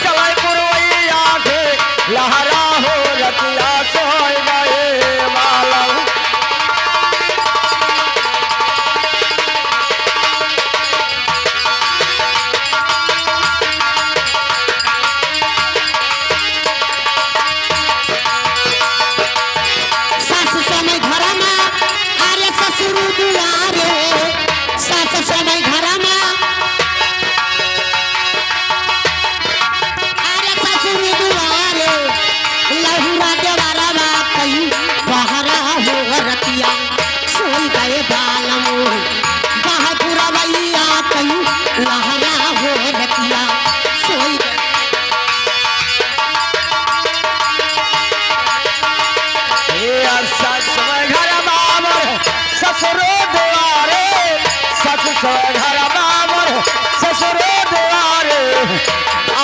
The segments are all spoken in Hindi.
चले पुरवैया के लहरा हो रतिया सोई गए बालम। घर बाबर ससुरो द्वारे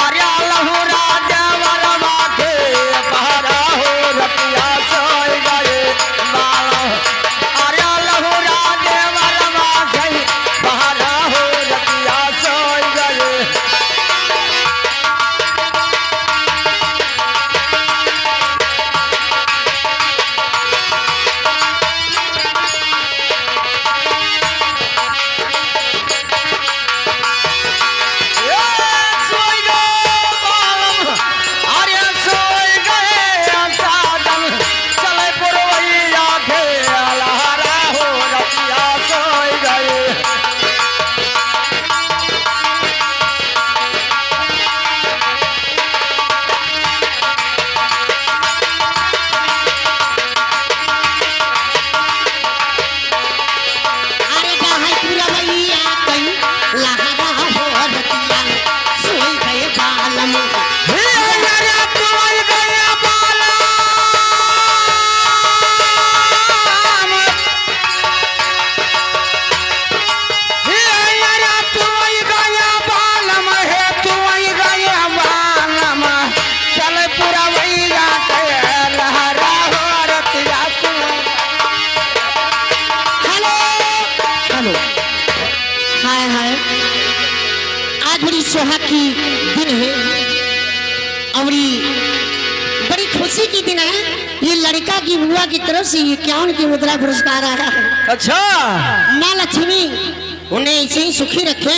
आर्या लहुरा देवरवा के पहरा हो रतिया सोई गए बाला। आर्या लहुरा देवरवा के पहरा हो रतिया सोई गए। सुहाग की दिन है और बड़ी खुशी की दिन है। ये लड़का की बुआ की तरफ से 51 की मुद्रा पुरस्कार आया है। अच्छा, माँ लक्ष्मी उन्हें ऐसे ही सुखी रखे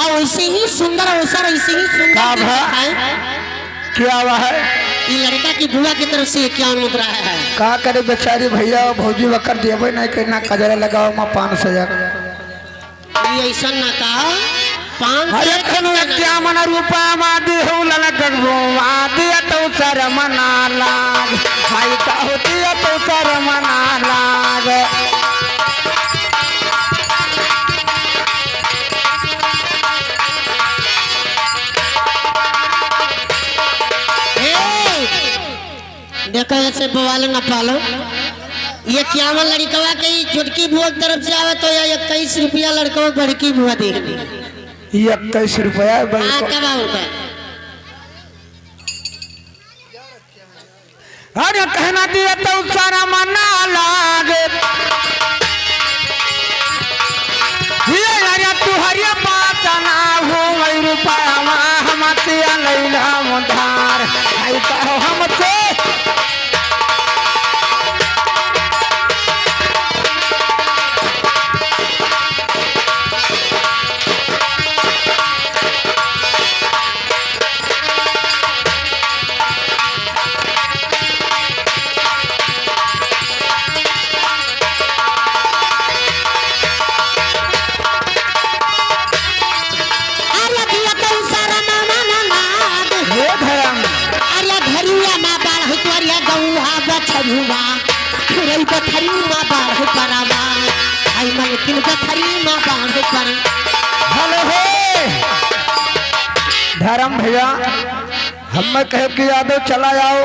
और ऐसे ही सुंदर अवसर ऐसे ही सुंदर है। क्या हुआ है? ये लड़का की बुआ की तरफ से 51 मुद्रा है। का करे बेचारी भैया भौजी वकर देवे नहीं करना कजरा लगाओ माँ 5,000 ये ऐसा ना कहा। अरे क्या मन रूपा मादी हो ललगो आदि तो सर मना लाग हाई का होती है तो सर मना लाग। देखो ऐसे बवाल ना पालो। ये 51 लड़कवा के छोटकी बुआ की तरफ से आवे तो 21 रुपया लड़कवा बड़की बुआ दे। 21 रुपया अरे कहना दिया तो सारा मना लागे। अरे तू हरिया बात ना हो रुपया हम लैला मुधार कहो हमसे। धर्म भैया हम कहे कि यादव चला जाओ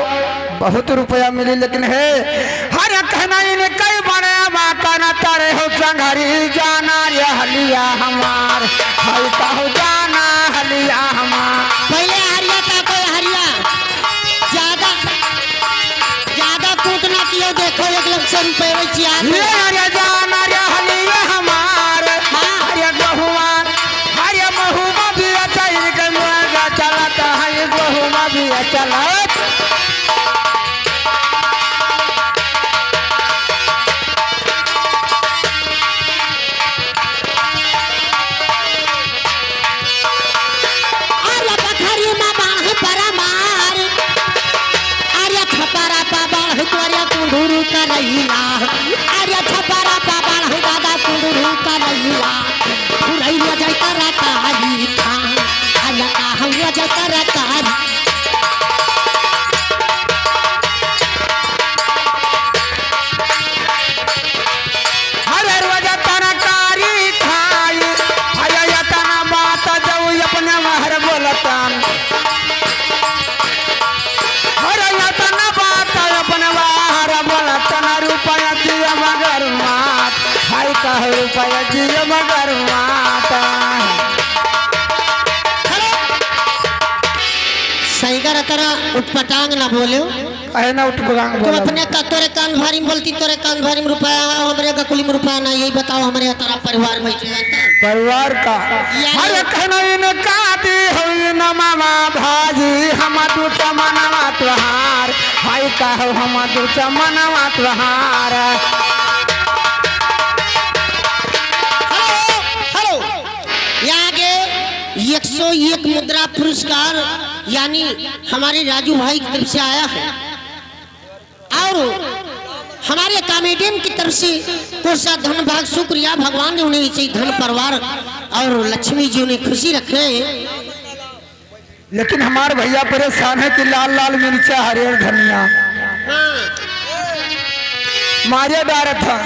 बहुत रुपया मिली लेकिन है हर कहना इन्हें कई बड़े माता न तारे हो संघरी जाना ये हलिया हमार हल का हो जाना हलिया हमार। पहले हरिया का कोई हरिया ज्यादा ज्यादा कूटना किया देखो 1 लाख रुपए ये जाना ये हलिया हमार। हाँ हरिया बहुमान हरिया महुआ भी अच्छा इनके मुआगा चला जिया चला अरे पथरी में बाढ़ परमार अरे छपारा पा बाढ़ तोरे कुंडूरू करैला अरे छपारा पा बाढ़ दादा कुंडूरू करैला फुरई हो जाय तरकारी खा अरे का हो जाय तरकारी हरे रोज तरकारी खाई भैया यतना बात जाऊ अपने महर बोलतान हरे यतना बात अपने महर बोलतान रुपया दिया मगर मात हाय कह रुपया दिया मगर माता सही कर तरह उठपटांग ना बोलो कहे ना उठ बगांग तुम बोला अपने का तोरे कान भारी में बोलती तोरे कान भारी में रुपया हमरे का कुली में रुपया ना यही बताओ हमारे तारा परिवार में जानता परिवार का हरे कहना इनका दी हुई न मामा भाजी हम दूचा मनवा तुहार हाय कहो हम दूचा मनवा तुहार हेलो हेलो यहाँ के 101 मुद्रा पुरस्कार यानी हमारे राजू भाई की तरफ से आया है और हमारे कॉमेडियन की तरफ से कोसा धन भाग शुक्रिया भगवान ने उन्हें इसे धन परिवार और लक्ष्मी जी उन्हें खुशी रखे लेकिन हमारे भैया परेशान है कि लाल लाल मिर्चा हरियर धनिया हाँ। मारे डार था